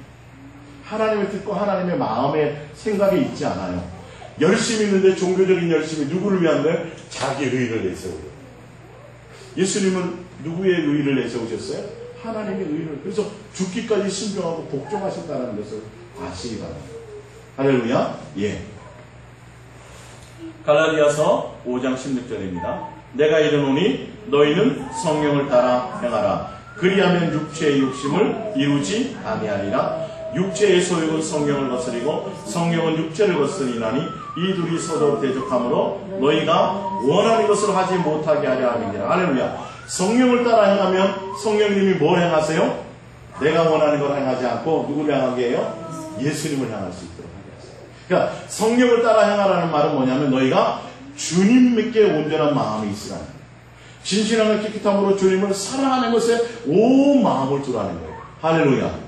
하나님을 듣고 하나님의 마음에 생각이 있지 않아요. 열심히 있는데 종교적인 열심이 누구를 위한 거예요? 자기 의의를 내세우려고. 예수님은 누구의 의의를 내세우셨어요? 하나님의 의의를. 그래서 죽기까지 순종하고 복종하셨다는 것을 아시기 바랍니다. 할렐루야. 예. 갈라디아서 5장 16절입니다. 내가 이르노니 너희는 성령을 따라 행하라. 그리하면 육체의 욕심을 이루지 아니하리라. 육체의 소욕은 성령을 거스리고 성령은 육체를 거스리나니 이 둘이 서로 대적하므로 너희가 원하는 것을 하지 못하게 하려 함이니라. 할렐루야. 성령을 따라 행하면 성령님이 뭘 행하세요? 내가 원하는 걸 행하지 않고 누구를 향하게 해요? 예수님을 향할 수 있도록 하게 하세요. 그러니까 성령을 따라 행하라는 말은 뭐냐면 너희가 주님께 온전한 마음이 있으라는 거예요. 진실함과 깨끗함으로 주님을 사랑하는 것에 온 마음을 두라는 거예요. 할렐루야.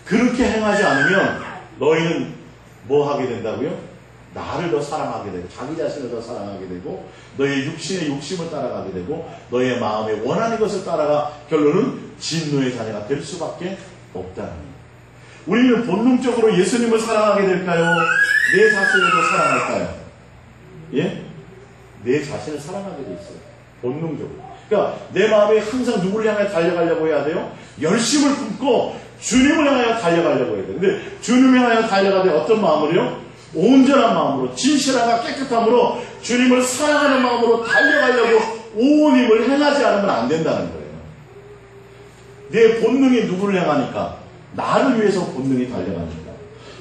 그렇게 행하지 않으면 너희는 뭐 하게 된다고요? 나를 더 사랑하게 되고 자기 자신을 더 사랑하게 되고 너의 육신의 욕심을 따라가게 되고 너의 마음에 원하는 것을 따라가 결론은 진노의 자녀가 될 수밖에 없다는 거예요. 우리는 본능적으로 예수님을 사랑하게 될까요? 내 자신을 더 사랑할까요? 예? 내 자신을 사랑하게 돼 있어요. 본능적으로. 그러니까 내 마음에 항상 누구를 향해 달려가려고 해야 돼요? 열심을 품고 주님을 향하여 달려가려고 해야 돼요. 근데 주님을 향하여 달려갈 때 어떤 마음으로요? 온전한 마음으로, 진실함과 깨끗함으로 주님을 사랑하는 마음으로 달려가려고 온 힘을 행하지 않으면 안 된다는 거예요. 내 본능이 누구를 향하니까? 나를 위해서 본능이 달려가니까.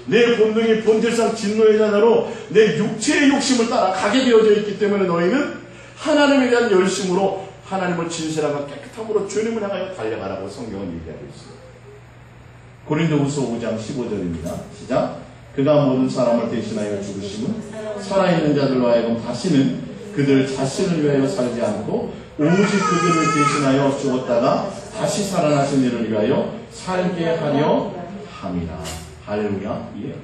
내 본능이 본질상 진노의 자녀로 내 육체의 욕심을 따라 가게 되어져 있기 때문에 너희는 하나님에 대한 열심으로 하나님을 진실함과 깨끗함으로 주님을 향하여 달려가라고 성경은 얘기하고 있습니다. 고린도후서 5장 15절입니다. 시작. 그가 모든 사람을 대신하여 죽으심은 살아있는 자들로 하여금 다시는 그들 자신을 위하여 살지 않고 오직 그들을 대신하여 죽었다가 다시 살아나신 이를 위하여 살게 하려 함이라. 할렐루야. 예.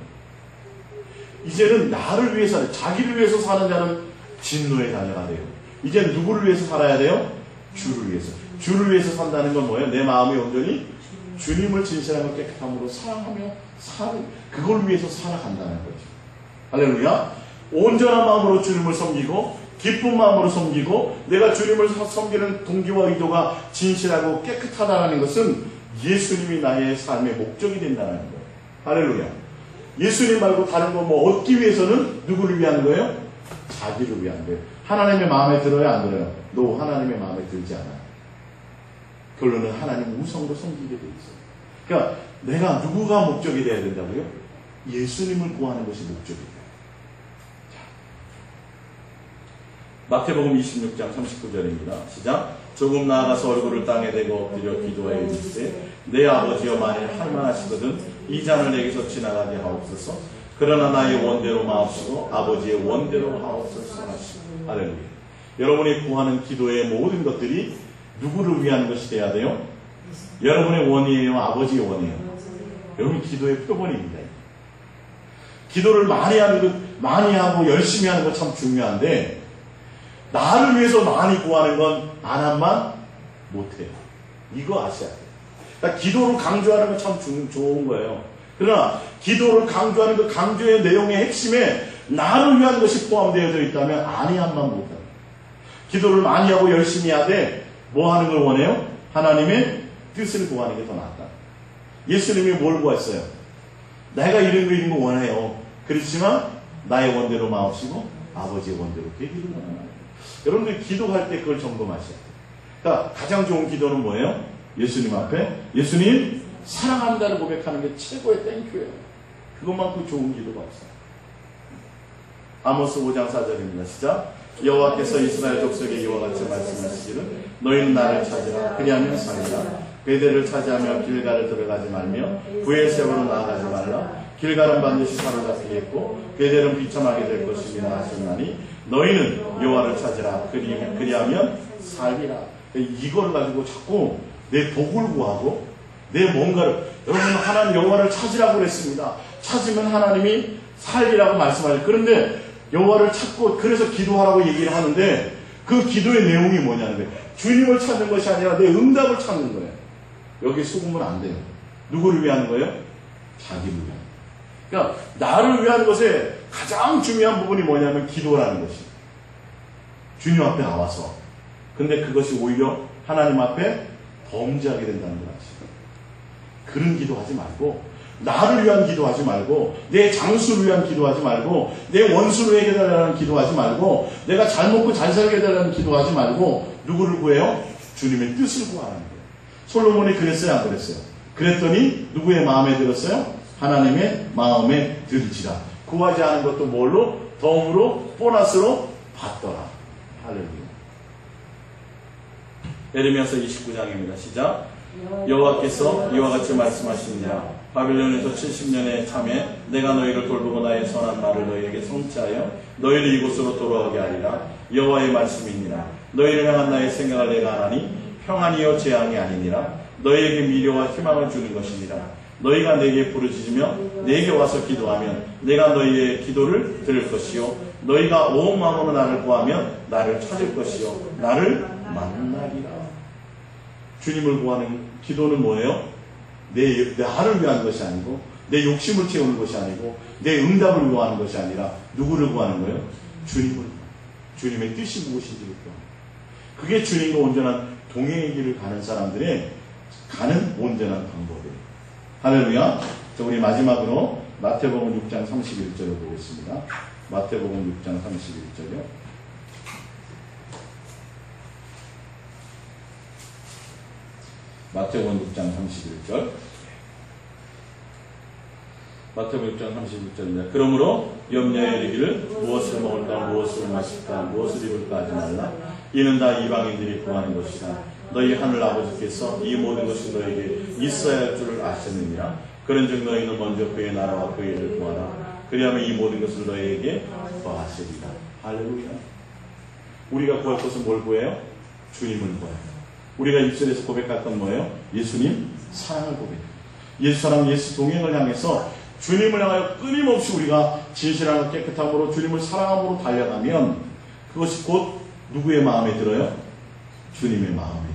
이제는 나를 위해서, 자기를 위해서 사는 자는 진노의 자녀가 돼요. 이제 누구를 위해서 살아야 돼요? 주를 위해서. 주를 위해서 산다는 건 뭐예요? 내 마음이 온전히 주님을 진실하고 깨끗함으로 사랑하며 그걸 위해서 살아간다는 거죠. 할렐루야. 온전한 마음으로 주님을 섬기고 기쁜 마음으로 섬기고 내가 주님을 섬기는 동기와 의도가 진실하고 깨끗하다는 것은 예수님이 나의 삶의 목적이 된다는 거예요. 할렐루야. 예수님 말고 다른 거 뭐 얻기 위해서는 누구를 위한 거예요? 자기를 위한 거예요. 하나님의 마음에 들어요? 안 들어요? 너 하나님의 마음에 들지 않아요. 결론은 하나님 우성으로 섬기게 돼 있어요. 그러니까 내가 누구가 목적이 돼야 된다고요? 예수님을 구하는 것이 목적이 돼요. 마태복음 26장 39절입니다. 시작. 조금 나아가서 얼굴을 땅에 대고 엎드려 기도하여 이르시되 내 아버지여 만일 할만하시거든 이 잔을 내게서 지나가게 하옵소서. 그러나 나의 원대로 마옵시고 아버지의 원대로 하옵소서 하시고. 할렐루야. 여러분이 구하는 기도의 모든 것들이 누구를 위한 것이 돼야 돼요? 여러분의 원이에요? 아버지의 원이에요? 여러분 기도의 표본입니다. 기도를 많이 하고 열심히 하는 건 참 중요한데 나를 위해서 많이 구하는 건 안 한만 못해요. 이거 아셔야 돼요. 그러니까 기도를 강조하는 건 참 좋은 거예요. 그러나 기도를 강조하는 그 강조의 내용의 핵심에 나를 위한 것이 포함되어 있다면 아니 한만 못해요. 기도를 많이 하고 열심히 하되 뭐 하는 걸 원해요? 하나님의 뜻을 구하는 게 더 낫다. 예수님이 뭘 구했어요? 내가 이런 거 원해요. 그렇지만 나의 원대로 마옵시고 아버지의 원대로 되기를 원하는. 여러분들 기도할 때 그걸 점검하셔야 돼요. 그러니까 가장 좋은 기도는 뭐예요? 예수님 앞에 예수님 사랑한다는 고백하는 게 최고의 땡큐예요. 그것만큼 좋은 기도가 없어요. 아모스 5장 4절입니다. 시작. 여호와께서 이스라엘 족속에 이와 같이 말씀하시기를 너희는 나를 찾으라 그리하면 살리라. 베델을 차지하며 길갈을 들어가지 말며 브에셀로 나아가지 말라. 길갈은 반드시 사로잡히겠고 베델은 비참하게 될 것이니라 하셨나니 너희는 여호와를 찾으라 그리하면 살리라. 이걸 가지고 자꾸 내 복을 구하고 내 뭔가를 여러분 하나님 여호와를 찾으라고 그랬습니다. 찾으면 하나님이 살리라고 말씀하죠. 그런데 여호와를 찾고 그래서 기도하라고 얘기를 하는데 그 기도의 내용이 뭐냐는 거예요. 주님을 찾는 것이 아니라 내 응답을 찾는 거예요. 여기 속으면 안 돼요. 누구를 위한 거예요? 자기를 위한. 그러니까 나를 위한 것에 가장 중요한 부분이 뭐냐면 기도라는 것이. 주님 앞에 나와서. 근데 그것이 오히려 하나님 앞에 범죄하게 된다는 걸 아시죠? 그런 기도하지 말고 나를 위한 기도하지 말고 내 장수를 위한 기도하지 말고 내 원수를 해결하려는 기도하지 말고 내가 잘 먹고 잘 살게 해달라는 기도하지 말고 누구를 구해요? 주님의 뜻을 구하는 거예요. 솔로몬이 그랬어요? 안 그랬어요? 그랬더니 누구의 마음에 들었어요? 하나님의 마음에 들지라. 구하지 않은 것도 뭘로? 덤으로 보너스로 받더라. 할렐루야. 에레미야서 29장입니다. 시작. 여호와께서 이와 같이 말씀하시니라. 바빌론에서 70년의 참에 내가 너희를 돌보고 나의 선한 말을 너희에게 성취하여 너희를 이곳으로 돌아오게 하리라. 여호와의 말씀이니라. 너희를 향한 나의 생각을 내가 하나니 평안이요 재앙이 아니니라. 너희에게 미래와 희망을 주는 것이니라. 너희가 내게 부르짖으며 내게 와서 기도하면 내가 너희의 기도를 들을 것이요 너희가 온 마음으로 나를 구하면 나를 찾을 것이요 나를 만나리라. 주님을 구하는 기도는 뭐예요? 나를 위한 것이 아니고 내 욕심을 채우는 것이 아니고 내 응답을 구하는 것이 아니라 누구를 구하는 거예요? 주님을. 주님의 뜻이 무엇인지를 구하는. 그게 주님과 온전한 동행의 길을 가는 사람들의 가는 온전한 방법이에요. 할렐루야. 자, 우리 마지막으로 마태복음 6장 31절을 보겠습니다. 마태복음 6장 31절이요. 마태복음 6장 31절. 마태복음 6장 31절입니다. 그러므로 염려에 이르기를 무엇을 먹을까 무엇을 마실까 무엇을 입을까 하지 말라. 이는 다 이방인들이 구하는 것이다. 너희 하늘 아버지께서 이 모든 것이 너에게 있어야 할 줄을 아셨느니라. 그런즉 너희는 먼저 그의 나라와 그의 일을 구하라. 그리하면 이 모든 것을 너희에게 더하시리라. 할렐루야. 우리가 구할 것은 뭘 구해요? 주님을 구해요. 우리가 입술에서 고백할 건 뭐예요? 예수님 사랑을 고백해요. 예수 사랑 예수 동행을 향해서 주님을 향하여 끊임없이 우리가 진실하고 깨끗함으로 주님을 사랑함으로 달려가면 그것이 곧 누구의 마음에 들어요? 주님의 마음에 듭니다.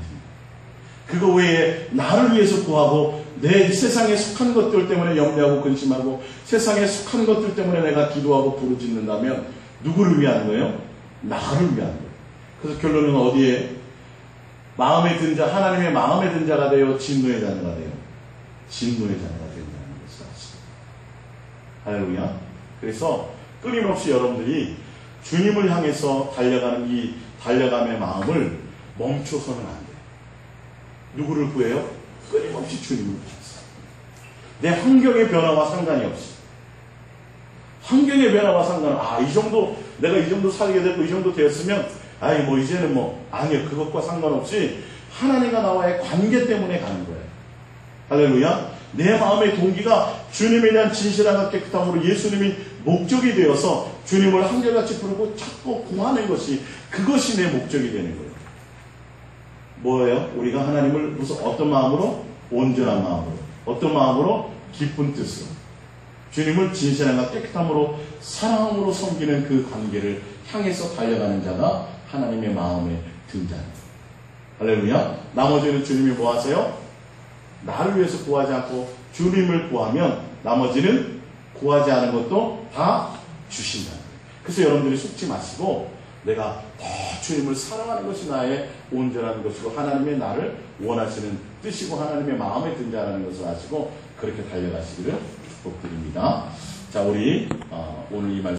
그거 외에 나를 위해서 구하고 내 세상에 속한 것들 때문에 염려하고 근심하고 세상에 속한 것들 때문에 내가 기도하고 부르짖는다면 누구를 위한 거예요? 나를 위한 거예요. 그래서 결론은 어디에? 마음에 든 자, 하나님의 마음에 든 자가 되어 진노의 자녀가 돼요. 진노의 자녀가 된다는 것을 아십니다. 할렐루야. 그래서 끊임없이 여러분들이 주님을 향해서 달려가는 이 달려감의 마음을 멈춰서는 안 돼요. 누구를 구해요? 끊임없이 주님을 구해서. 내 환경의 변화와 상관이 없이. 환경의 변화와 상관은 이 정도 내가 이 정도 살게 되고 이 정도 되었으면 이제는 아니요. 그것과 상관없이 하나님과 나와의 관계 때문에 가는 거예요. 할렐루야. 내 마음의 동기가 주님에 대한 진실함과 깨끗함으로 예수님이 목적이 되어서 주님을 한결같이 부르고 찾고 구하는 것이 그것이 내 목적이 되는 거예요. 뭐예요? 우리가 하나님을 무슨 어떤 마음으로? 온전한 마음으로. 어떤 마음으로? 기쁜 뜻으로. 주님을 진실함과 깨끗함으로 사랑함으로 섬기는 그 관계를 향해서 달려가는 자가 하나님의 마음에 든 자입니다. 할렐루야. 나머지는 주님이 뭐 하세요? 나를 위해서 구하지 않고 주님을 구하면 나머지는 구하지 않은 것도 다 주신다. 그래서 여러분들이 속지 마시고 내가 더 주님을 사랑하는 것이 나의 온전한 것이고 하나님의 나를 원하시는 뜻이고 하나님의 마음에 든 자라는 것을 아시고 그렇게 달려가시기를 축복드립니다. 자, 우리 오늘 이 말씀